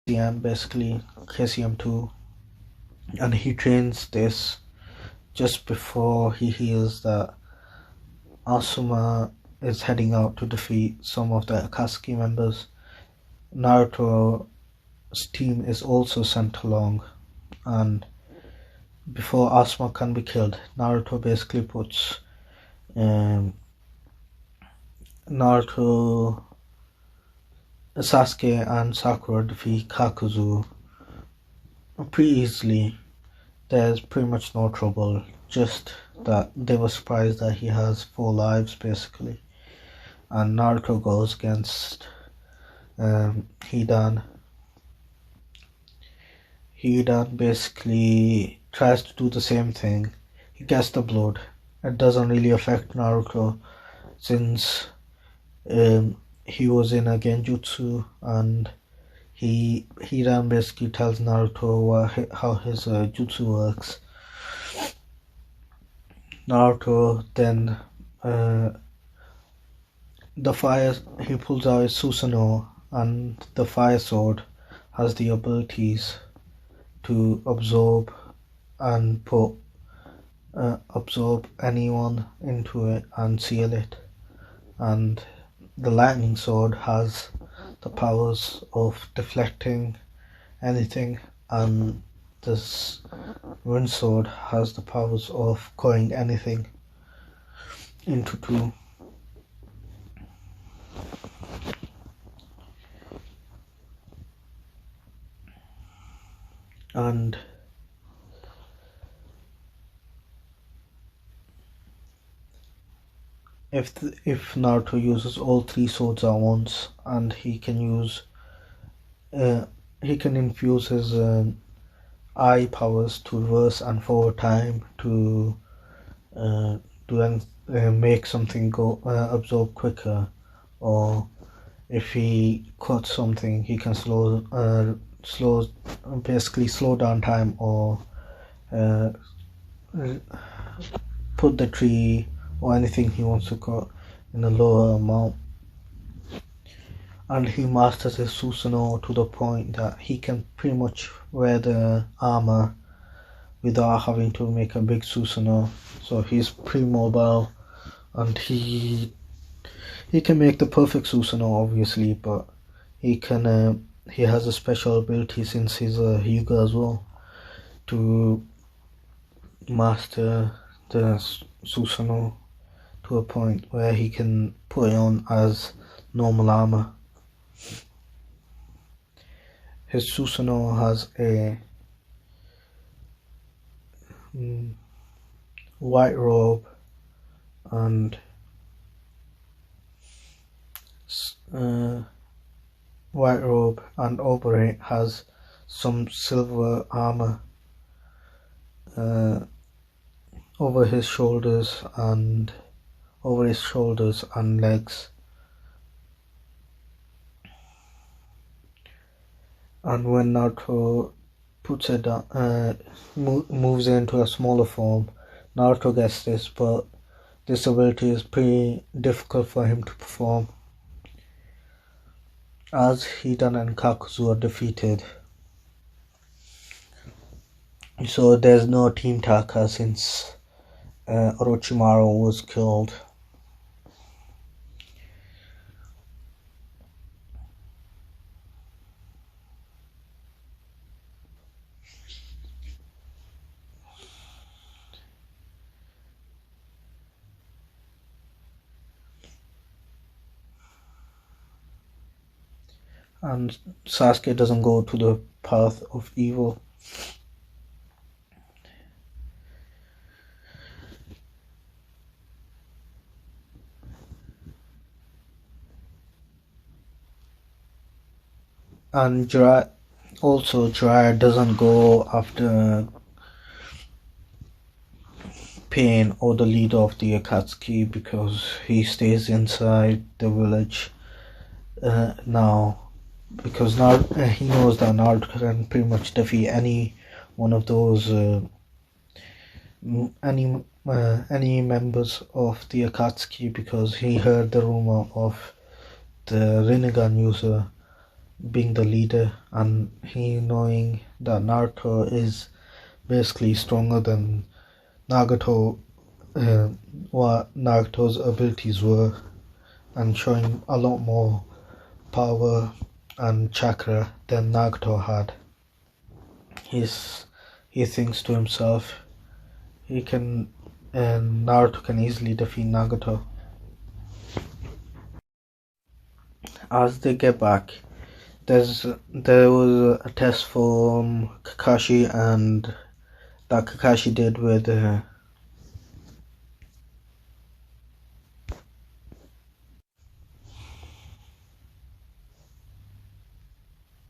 KCM, basically KCM2, and he trains this just before he hears that Asuma is heading out to defeat some of the Akatsuki members. Naruto's team is also sent along, and before Asuma can be killed, Naruto basically puts Naruto, Sasuke and Sakura defeat Kakuzu pretty easily. There's pretty much no trouble, just that they were surprised that he has 4 lives basically. And Naruto goes against Hidan. Hidan basically tries to do the same thing. He gets the blood. It doesn't really affect Naruto since he was in a genjutsu, and Hidan basically tells Naruto how his jutsu works. Naruto then he pulls out his Susanoo, and the fire sword has the abilities to absorb and absorb anyone into it and seal it, and the lightning sword has the powers of deflecting anything, and this wind sword has the powers of cutting anything into two. And if Naruto uses all 3 swords at once, and he can infuse his eye powers to reverse and forward time to make something go absorb quicker, or if he cuts something, he can basically slow down time, or put the tree or anything he wants to cut in a lower amount. And he masters his Susanoo to the point that he can pretty much wear the armor without having to make a big Susanoo. So he's pretty mobile, and he can make the perfect Susanoo obviously, but he has a special ability since he's a Hyuga as well to master the Susanoo to a point where he can put it on as normal armor. His Susanoo has a white robe, and over it has some silver armor over his shoulders and legs. And when Naruto puts it down, moves into a smaller form, Naruto gets this, but this ability is pretty difficult for him to perform, as Hidan and Kakuzu are defeated. So there's no Team Taka since Orochimaru was killed. And Sasuke doesn't go to the path of evil. And Jiraiya doesn't go after Pain or the leader of the Akatsuki, because he stays inside the village now, because now he knows that Naruto can pretty much defeat any one of those any members of the Akatsuki, because he heard the rumor of the Rinnegan user being the leader, and he knowing that Naruto is basically stronger than Nagato, uh, what Naruto's abilities were, and showing a lot more power and chakra than Nagato had. He thinks to himself, he can, and Naruto can easily defeat Nagato. As they get back, there was a test for Kakashi, and that Kakashi did with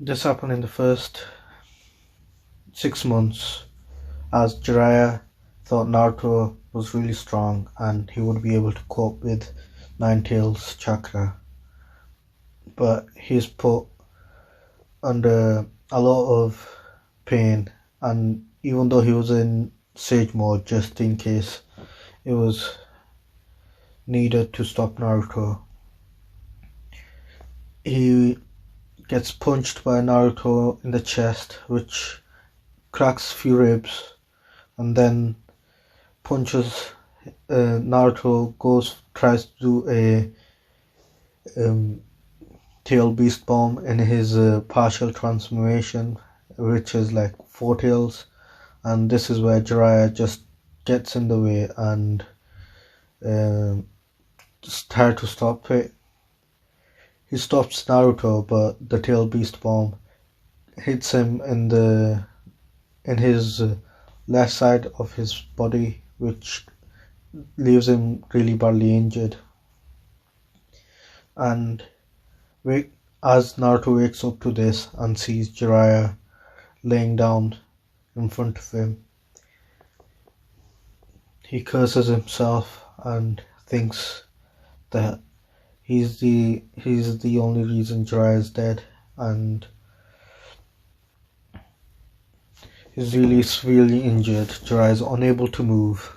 this happened in the first 6 months, as Jiraiya thought Naruto was really strong and he would be able to cope with Nine Tails chakra, but he's put under a lot of pain, and even though he was in sage mode just in case it was needed to stop Naruto, he gets punched by Naruto in the chest, which cracks a few ribs, and then punches Naruto, tries to do a tail beast bomb in his partial transformation, which is like 4 tails, and this is where Jiraiya just gets in the way and tries to stop it. He stops Naruto, but the tail beast bomb hits him in his left side of his body, which leaves him really badly injured. And as Naruto wakes up to this and sees Jiraiya laying down in front of him, he curses himself and thinks that he's the only reason Jiraiya is dead, and he's really severely injured. Jiraiya is unable to move,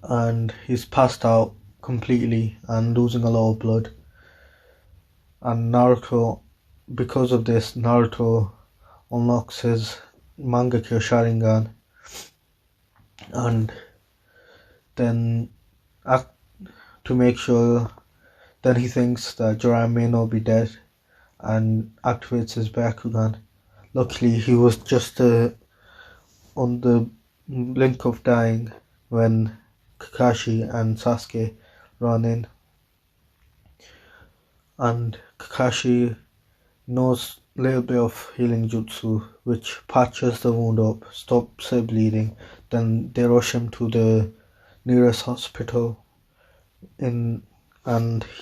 and he's passed out completely and losing a lot of blood. And Naruto, because of this, Naruto unlocks his Mangekyo Sharingan, and then to make sure, then he thinks that Jiraiya may not be dead and activates his byakugan. Luckily, he was just on the blink of dying when Kakashi and Sasuke run in, and Kakashi knows a little bit of healing jutsu, which patches the wound up, stops it bleeding. Then they rush him to the nearest hospital, and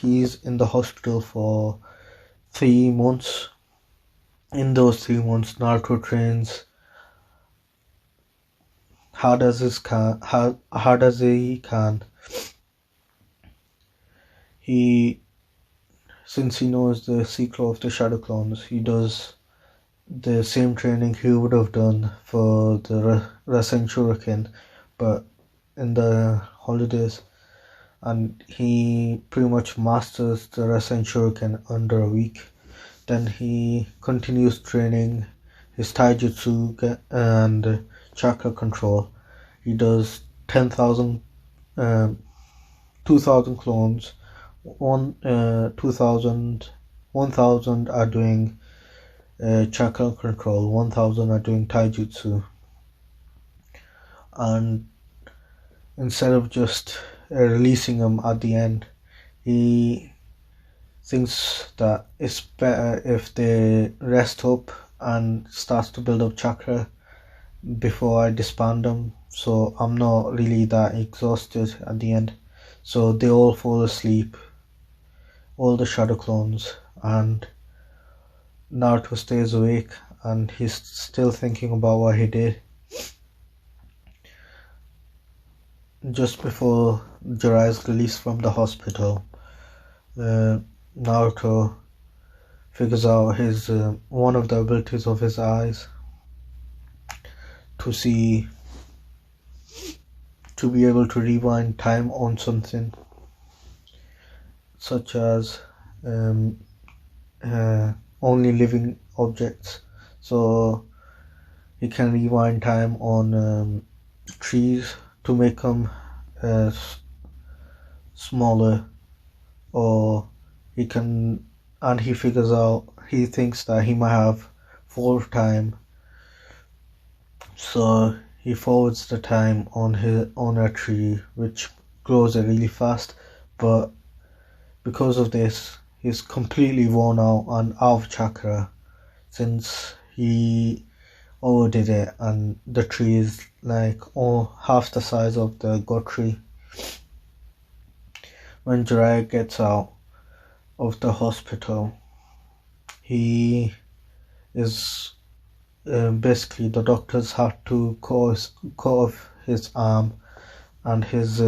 he's in the hospital for 3 months. In those 3 months, Naruto trains hard as he can. Since he knows the secret of the shadow clones, he does the same training he would have done for the Rasen Shuriken, but in the holidays, and he pretty much masters the Rasen Shuriken under a week. Then he continues training his taijutsu and chakra control. He does 10,000, 2,000 clones. 1,000 are doing chakra control, 1,000 are doing taijutsu, and instead of just releasing them at the end, he thinks that it's better if they rest up and starts to build up chakra before I disband them, so I'm not really that exhausted at the end. So they all fall asleep, all the shadow clones, and Naruto stays awake and he's still thinking about what he did. Just before Jiraiya is released from the hospital, Naruto figures out his one of the abilities of his eyes to be able to rewind time on something, such as only living objects. So he can rewind time on trees to make them smaller, or he can, and he figures out, he thinks that he might have forward time, so he forwards the time on a tree which grows really fast. But because of this, he's completely worn out and out of chakra, since he overdid it, and the tree is like half the size of the god tree. When Jiraiya gets out of the hospital, he is basically, the doctors have to cut off his arm, and his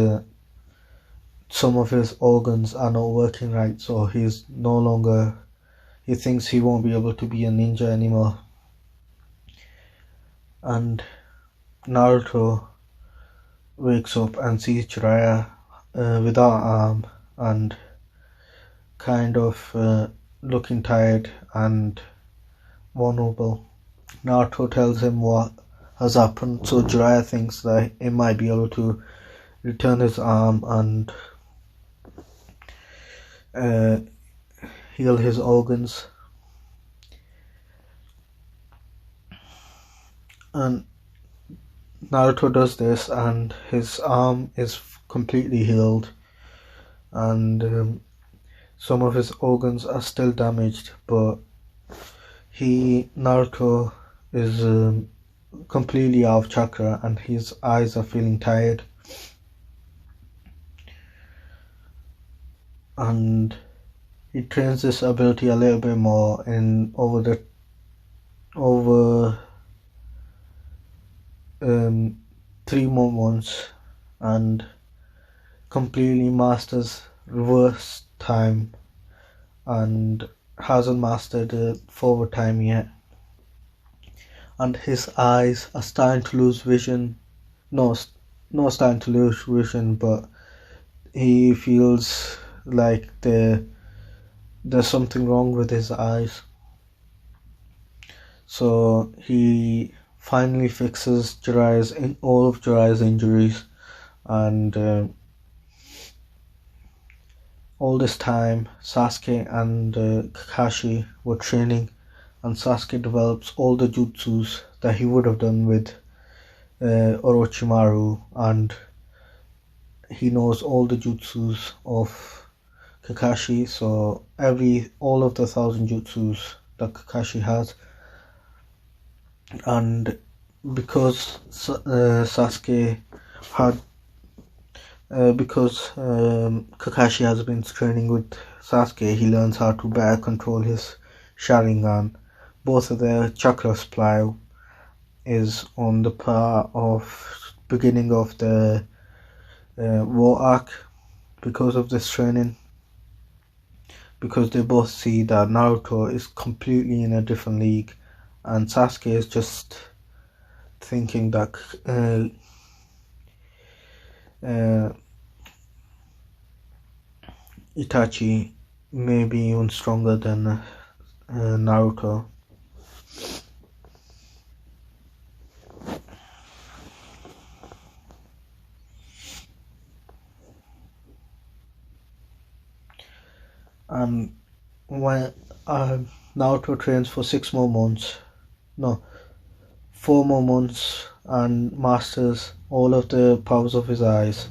some of his organs are not working right, so he's no longer, he thinks he won't be able to be a ninja anymore. And Naruto wakes up and sees Jiraiya without arm and kind of looking tired and vulnerable. Naruto tells him what has happened, so Jiraiya thinks that he might be able to return his arm and heal his organs. And Naruto does this, and his arm is completely healed, and some of his organs are still damaged, but Naruto is completely out of chakra, and his eyes are feeling tired, and he trains this ability a little bit more in over 3 more months, and completely masters reverse time and hasn't mastered forward time yet. And his eyes are starting to lose vision. Not starting to lose vision, but he feels like there's something wrong with his eyes. So he finally fixes all of Jiraiya's injuries, and all this time Sasuke and Kakashi were training, and Sasuke develops all the jutsus that he would have done with Orochimaru, and he knows all the jutsus of Kakashi, so all of the 1,000 jutsus that Kakashi has. And because Sasuke had because Kakashi has been training with Sasuke, he learns how to better control his Sharingan. Both of their chakra supply is on the par of beginning of the war arc because of this training, because they both see that Naruto is completely in a different league, and Sasuke is just thinking that Itachi may be even stronger than Naruto. And when Naruto trains for 4 more months, and masters all of the powers of his eyes,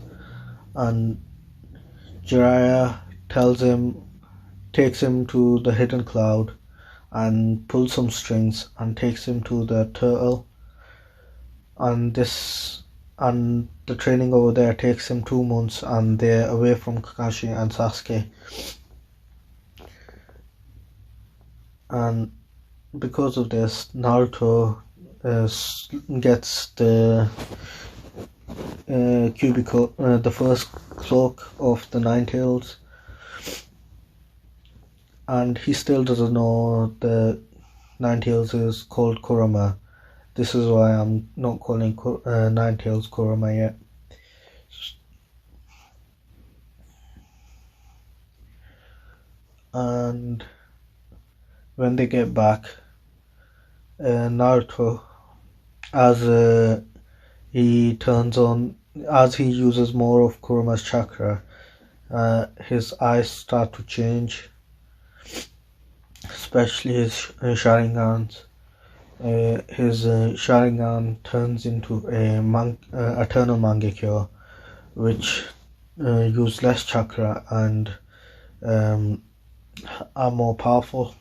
and Jiraiya takes him to the hidden cloud and pulls some strings and takes him to the turtle, and the training over there takes him 2 months, and they're away from Kakashi and Sasuke. And because of this, Naruto gets the cubicle, the first cloak of the Nine Tails, and he still doesn't know the Nine Tails is called Kurama. This is why I'm not calling Nine Tails Kurama yet. And when they get back, Naruto, as he turns on, as he uses more of Kuruma's chakra, his eyes start to change, especially his Sharingans. His Sharingan turns into a eternal Mangekyo, which use less chakra and are more powerful.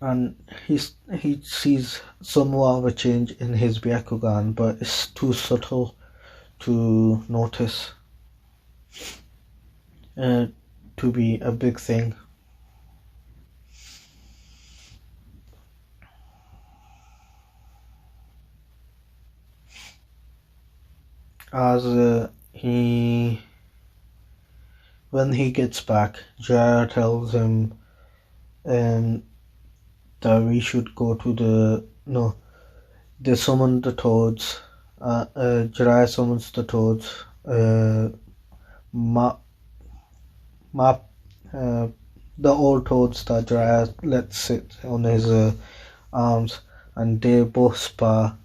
And he sees somewhat of a change in his byakugan, but it's too subtle to notice to be a big thing. As when he gets back, Jiraiya tells him that we should go to they summon the toads. Jiraiya summons the toads. Ma, Ma, the old toads that Jiraiya lets sit on his arms, and they both spar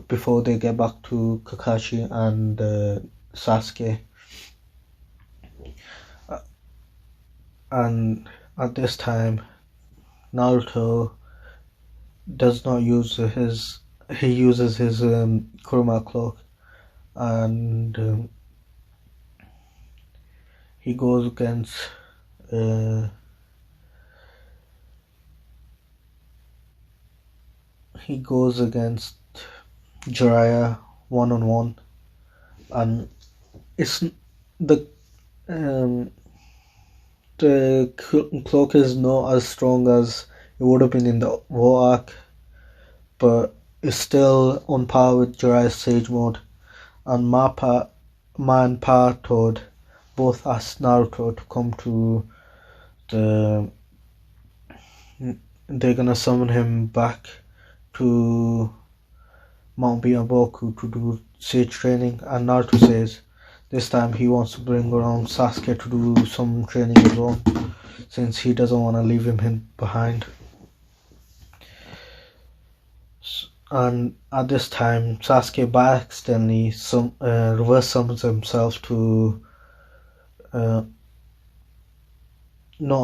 before they get back to Kakashi and Sasuke. And at this time, Naruto does not use he uses his Kurama cloak, and he goes against Jiraiya one-on-one, and it's the cloak is not as strong as it would have been in the war arc, but it's still on par with Jiraiya's Sage Mode. And Ma and Pa Toad both asked Naruto to come to they're gonna summon him back to Mount Biyaboku to do Sage training, and Naruto says this time he wants to bring around Sasuke to do some training as well, since he doesn't want to leave him behind. And at this time, Sasuke by accidentally reverse summons himself to not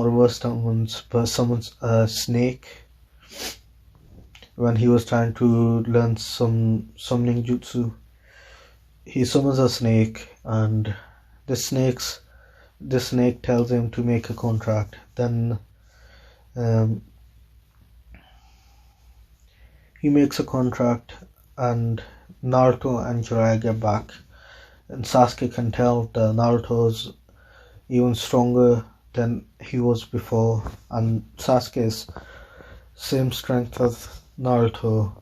reverse summons, but summons a snake when he was trying to learn some summoning jutsu. He summons a snake, and the snake tells him to make a contract. Then he makes a contract, and Naruto and Jiraiya get back, and Sasuke can tell that Naruto's even stronger than he was before, and Sasuke's same strength as Naruto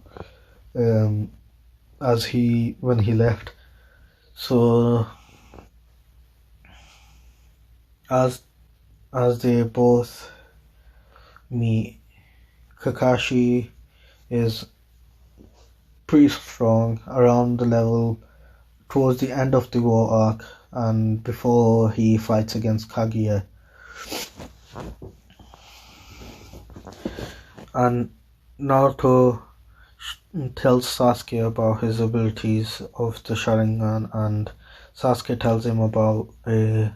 as when he left. So as they both meet, Kakashi is pretty strong, around the level towards the end of the war arc and before he fights against Kaguya. And Naruto tells Sasuke about his abilities of the Sharingan, and Sasuke tells him about the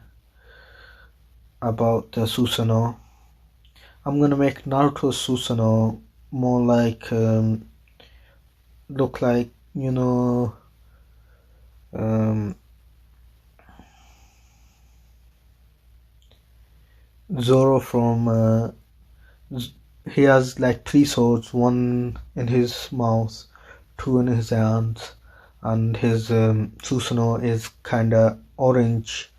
Susanoo. I'm gonna make Naruto's Susanoo more like look like, Zoro from he has like 3 swords, 1 in his mouth, 2 in his hands, and his Susanoo is kinda orange,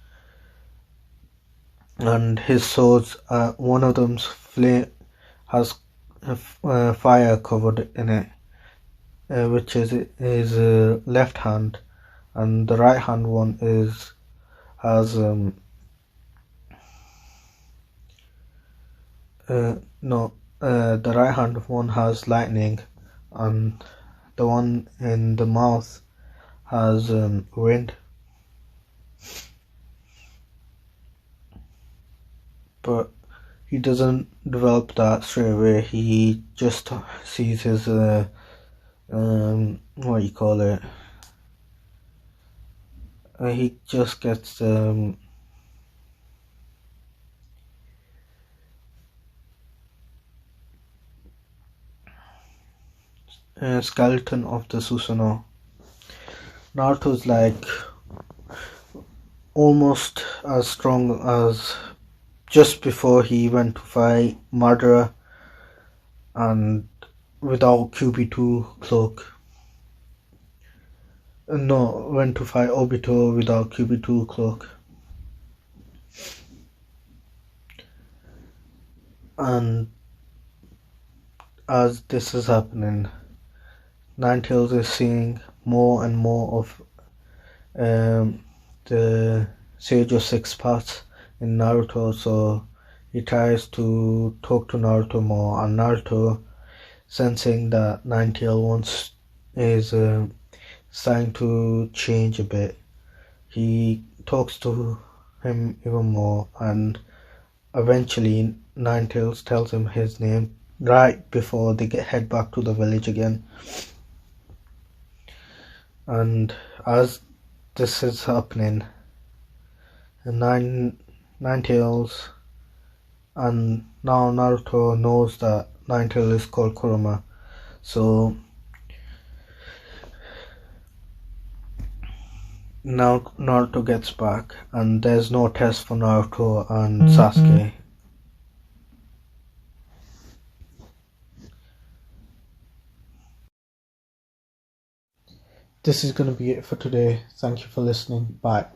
and his swords, one of them's flame has fire covered in it, which is his left hand, and the right hand one has the right hand one has lightning, and the one in the mouth has wind. but he doesn't develop that straight away. He just sees his what do you call it? He just gets a skeleton of the Susanoo. Naruto's like almost as strong as just before he went to fight Madara and without QB2 cloak. No, went to fight Obito without QB2 cloak. And as this is happening, Ninetales is seeing more and more of the Sage of Six Paths in Naruto, so he tries to talk to Naruto more, and Naruto, sensing that Ninetales is starting to change a bit, he talks to him even more, and eventually Ninetales tells him his name right before they head back to the village again. And as this is happening, Ninetales and now Naruto knows that Ninetales is called Kurama, so now Naruto gets back and there's no test for Naruto and Sasuke. This is going to be it for today. Thank you for listening. Bye.